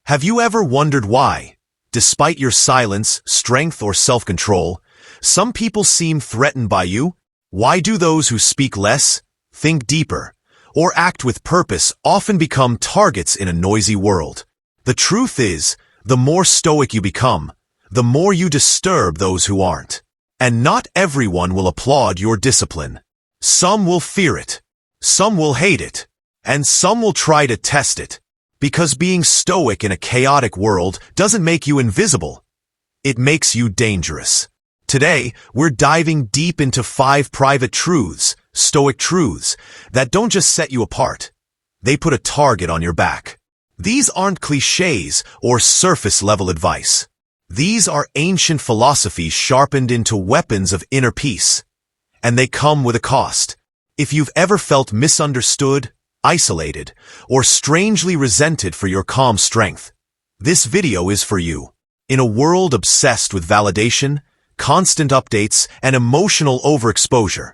Have you ever wondered why, despite your silence, strength, or self-control, some people seem threatened by you? Why do those who speak less, think deeper, or act with purpose often become targets in a noisy world? The truth is, the more stoic you become, the more you disturb those who aren't. And not everyone will applaud your discipline. Some will fear it, some will hate it, and some will try to test it. Because being stoic in a chaotic world doesn't make you invisible. It makes you dangerous. Today, we're diving deep into 5 private truths, stoic truths, that don't just set you apart. They put a target on your back. These aren't cliches or surface-level advice. These are ancient philosophies sharpened into weapons of inner peace. And they come with a cost. If you've ever felt misunderstood, isolated, or strangely resented for your calm strength, this video is for you. In a world obsessed with validation, constant updates, and emotional overexposure,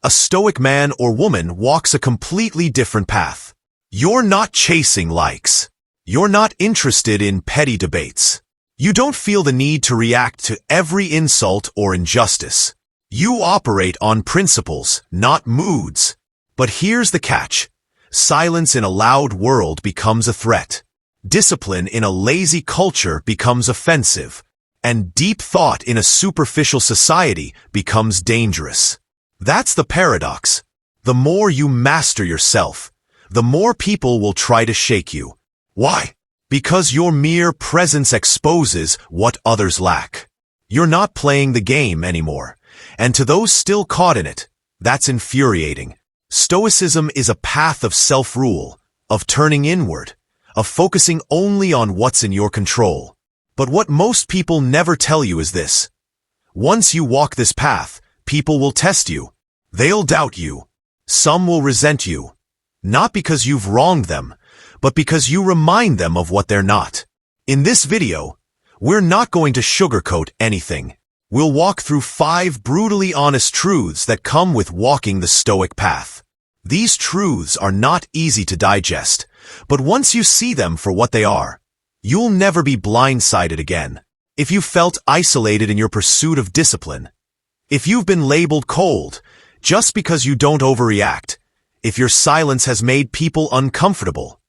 a stoic man or woman walks a completely different path. You're not chasing likes. You're not interested in petty debates. You don't feel the need to react to every insult or injustice. You operate on principles, not moods. But here's the catch. Silence in a loud world becomes a threat. Discipline in a lazy culture becomes offensive. And deep thought in a superficial society becomes dangerous. That's the paradox. The more you master yourself, the more people will try to shake you. Why? Because your mere presence exposes what others lack. You're not playing the game anymore. And to those still caught in it, that's infuriating. Stoicism is a path of self-rule, of turning inward, of focusing only on what's in your control. But what most people never tell you is this. Once you walk this path, people will test you. They'll doubt you. Some will resent you. Not because you've wronged them, but because you remind them of what they're not. In this video, we're not going to sugarcoat anything. We'll walk through 5 brutally honest truths that come with walking the stoic path. These truths are not easy to digest, but once you see them for what they are, you'll never be blindsided again. If you felt isolated in your pursuit of discipline, if you've been labeled cold just because you don't overreact, if your silence has made people uncomfortable,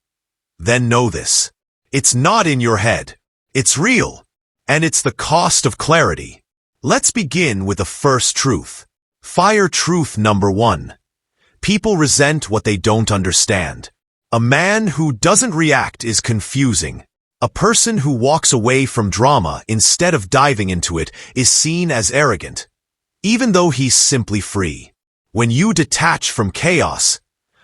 then know this. It's not in your head. It's real. And it's the cost of clarity. Let's begin with the first truth. Fire truth number 1. People resent what they don't understand. A man who doesn't react is confusing. A person who walks away from drama instead of diving into it is seen as arrogant, even though he's simply free. When you detach from chaos,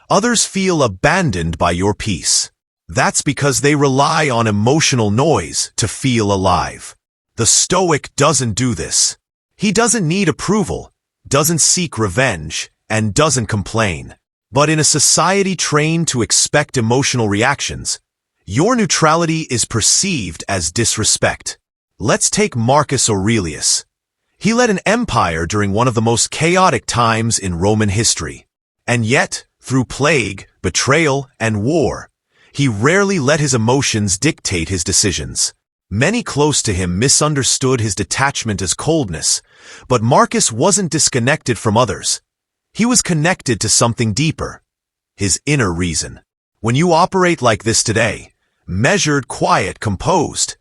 others feel abandoned by your peace. That's because they rely on emotional noise to feel alive. The Stoic doesn't do this. He doesn't need approval, doesn't seek revenge, and doesn't complain. But in a society trained to expect emotional reactions, your neutrality is perceived as disrespect. Let's take Marcus Aurelius. He led an empire during one of the most chaotic times in Roman history. And yet, through plague, betrayal, and war, he rarely let his emotions dictate his decisions. Many close to him misunderstood his detachment as coldness, but Marcus wasn't disconnected from others. He was connected to something deeper, his inner reason. When you operate like this today, measured, quiet, composed,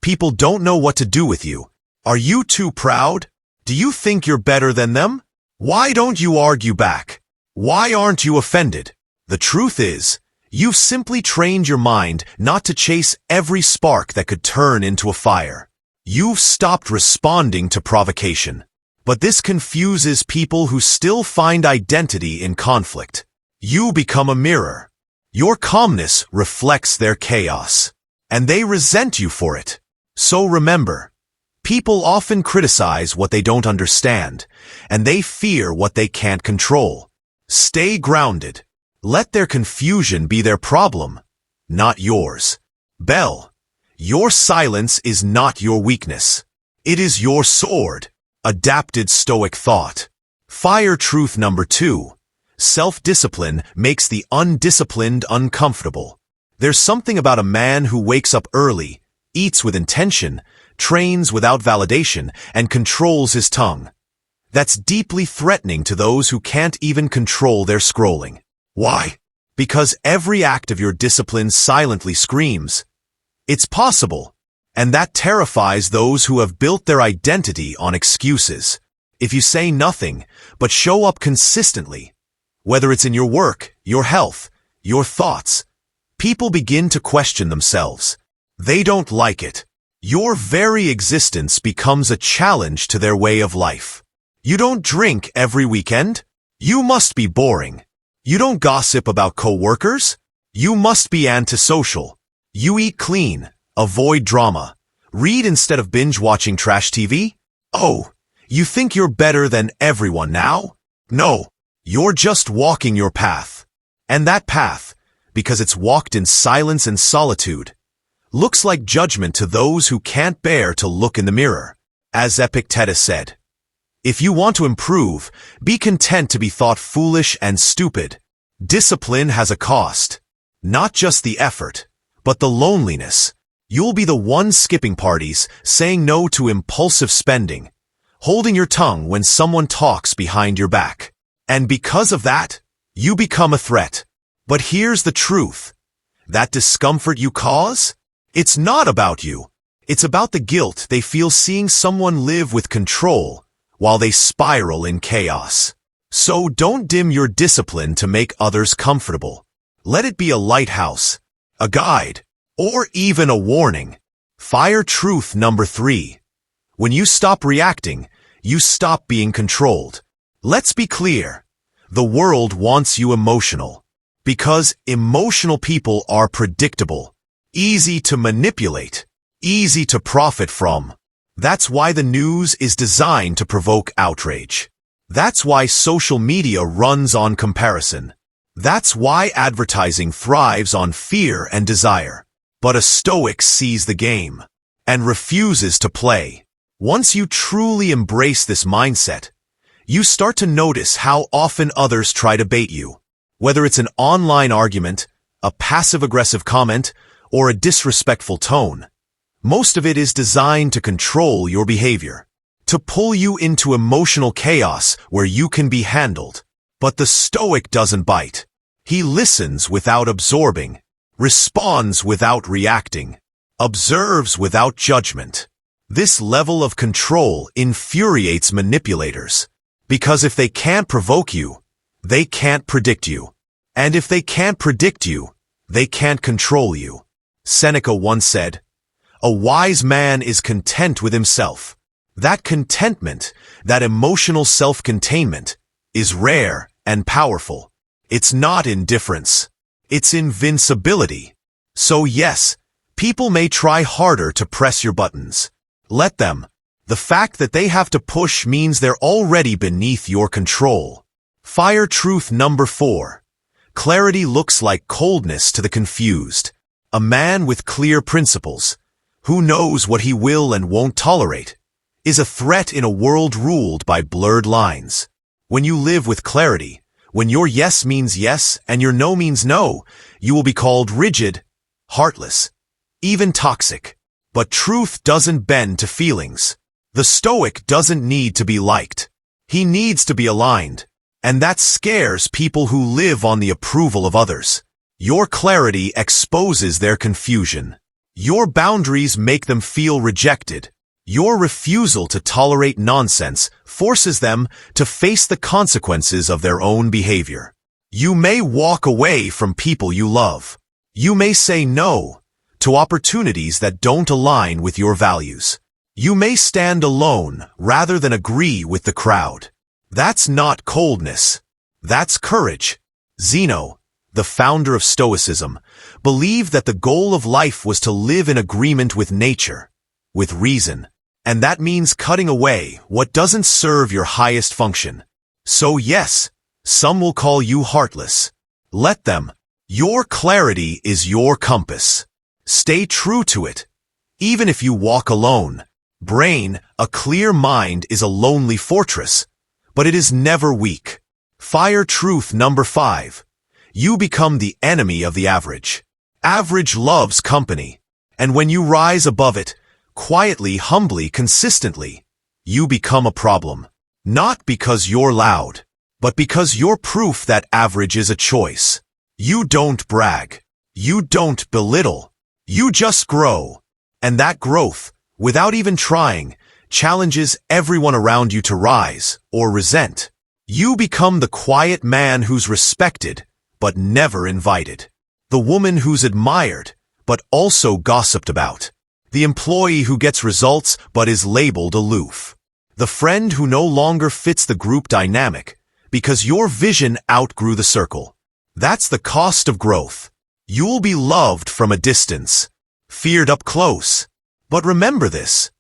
people don't know what to do with you. Are you too proud? Do you think you're better than them? Why don't you argue back? Why aren't you offended? The truth is, you've simply trained your mind not to chase every spark that could turn into a fire. You've stopped responding to provocation. But this confuses people who still find identity in conflict. You become a mirror. Your calmness reflects their chaos, and they resent you for it. So remember, people often criticize what they don't understand, and they fear what they can't control. Stay grounded. Let their confusion be their problem, not yours. Bell, your silence is not your weakness. It is your sword. Adapted Stoic thought. Fire truth number 2. Self-discipline makes the undisciplined uncomfortable. There's something about a man who wakes up early, eats with intention, trains without validation, and controls his tongue. That's deeply threatening to those who can't even control their scrolling. Why? Because every act of your discipline silently screams, "It's possible." And that terrifies those who have built their identity on excuses. If you say nothing, but show up consistently, whether it's in your work, your health, your thoughts, people begin to question themselves. They don't like it. Your very existence becomes a challenge to their way of life. You don't drink every weekend? You must be boring. You don't gossip about coworkers? You must be antisocial. You eat clean, avoid drama, read instead of binge-watching trash TV? Oh, you think you're better than everyone now? No, you're just walking your path. And that path, because it's walked in silence and solitude, looks like judgment to those who can't bear to look in the mirror. As Epictetus said, "If you want to improve, be content to be thought foolish and stupid." Discipline has a cost. Not just the effort, but the loneliness. You'll be the one skipping parties, saying no to impulsive spending, holding your tongue when someone talks behind your back. And because of that, you become a threat. But here's the truth. That discomfort you cause? It's not about you. It's about the guilt they feel seeing someone live with control while they spiral in chaos. So don't dim your discipline to make others comfortable. Let it be a lighthouse, a guide, or even a warning. Fire truth number 3. When you stop reacting, you stop being controlled. Let's be clear. The world wants you emotional. Because emotional people are predictable, easy to manipulate, easy to profit from. That's why the news is designed to provoke outrage. That's why social media runs on comparison. That's why advertising thrives on fear and desire. But a Stoic sees the game and refuses to play. Once you truly embrace this mindset, you start to notice how often others try to bait you. Whether it's an online argument, a passive-aggressive comment, or a disrespectful tone, most of it is designed to control your behavior, to pull you into emotional chaos where you can be handled. But the Stoic doesn't bite. He listens without absorbing, responds without reacting, observes without judgment. This level of control infuriates manipulators, because if they can't provoke you, they can't predict you. And if they can't predict you, they can't control you. Seneca once said, "A wise man is content with himself." That contentment, that emotional self-containment, is rare and powerful. It's not indifference. It's invincibility. So yes, people may try harder to press your buttons. Let them. The fact that they have to push means they're already beneath your control. Fire truth number 4. Clarity looks like coldness to the confused. A man with clear principles, who knows what he will and won't tolerate, is a threat in a world ruled by blurred lines. When you live with clarity, when your yes means yes and your no means no, you will be called rigid, heartless, even toxic. But truth doesn't bend to feelings. The Stoic doesn't need to be liked. He needs to be aligned. And that scares people who live on the approval of others. Your clarity exposes their confusion. Your boundaries make them feel rejected. Your refusal to tolerate nonsense forces them to face the consequences of their own behavior. You may walk away from people you love. You may say no to opportunities that don't align with your values. You may stand alone rather than agree with the crowd. That's not coldness. That's courage. Zeno, the founder of Stoicism, believed that the goal of life was to live in agreement with nature, with reason. And that means cutting away what doesn't serve your highest function. So yes, some will call you heartless. Let them. Your clarity is your compass. Stay true to it, even if you walk alone. Brain, a clear mind is a lonely fortress, but it is never weak. Fire truth number 5. You become the enemy of the average. Average loves company. And when you rise above it, quietly, humbly, consistently, you become a problem. Not because you're loud, but because you're proof that average is a choice. You don't brag. You don't belittle. You just grow. And that growth, without even trying, challenges everyone around you to rise or resent. You become the quiet man who's respected, but never invited. The woman who's admired, but also gossiped about. The employee who gets results but is labeled aloof. The friend who no longer fits the group dynamic because your vision outgrew the circle. That's the cost of growth. You'll be loved from a distance, feared up close. But remember this.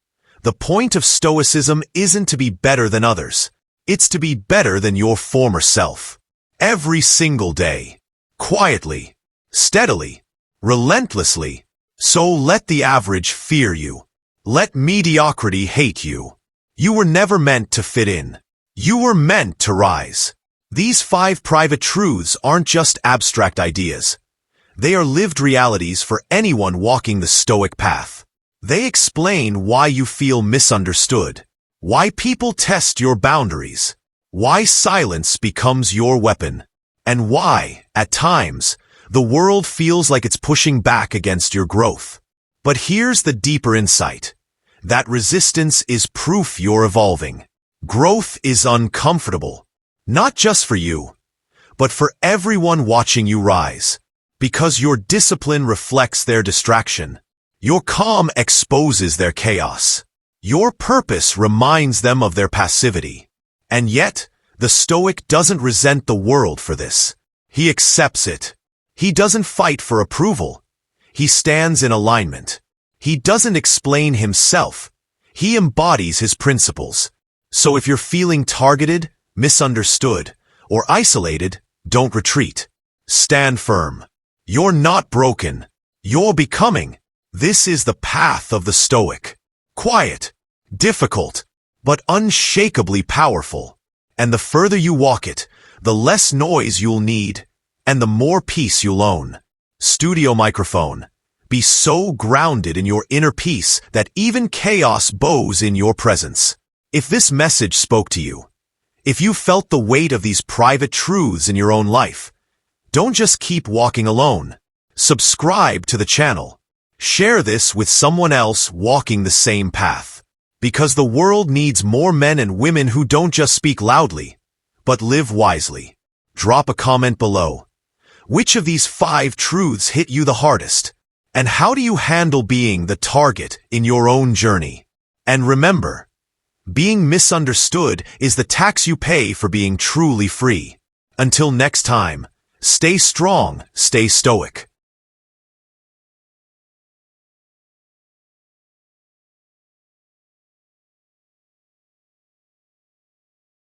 The point of Stoicism isn't to be better than others. It's to be better than your former self. Every single day. Quietly. Steadily. Relentlessly. So let the average fear you. Let mediocrity hate you. You were never meant to fit in. You were meant to rise. These 5 private truths aren't just abstract ideas. They are lived realities for anyone walking the Stoic path. They explain why you feel misunderstood, why people test your boundaries, why silence becomes your weapon, and why, at times, the world feels like it's pushing back against your growth. But here's the deeper insight. That resistance is proof you're evolving. Growth is uncomfortable, not just for you, but for everyone watching you rise. Because your discipline reflects their distraction. Your calm exposes their chaos. Your purpose reminds them of their passivity. And yet, the Stoic doesn't resent the world for this. He accepts it. He doesn't fight for approval. He stands in alignment. He doesn't explain himself. He embodies his principles. So if you're feeling targeted, misunderstood, or isolated, don't retreat. Stand firm. You're not broken. You're becoming. This is the path of the Stoic. Quiet, difficult, but unshakably powerful. And the further you walk it, the less noise you'll need, and the more peace you'll own. Studio microphone. Be so grounded in your inner peace that even chaos bows in your presence. If this message spoke to you, if you felt the weight of these private truths in your own life, don't just keep walking alone. Subscribe to the channel. Share this with someone else walking the same path. Because the world needs more men and women who don't just speak loudly, but live wisely. Drop a comment below. Which of these 5 truths hit you the hardest? And how do you handle being the target in your own journey? And remember, being misunderstood is the tax you pay for being truly free. Until next time, stay strong, stay stoic.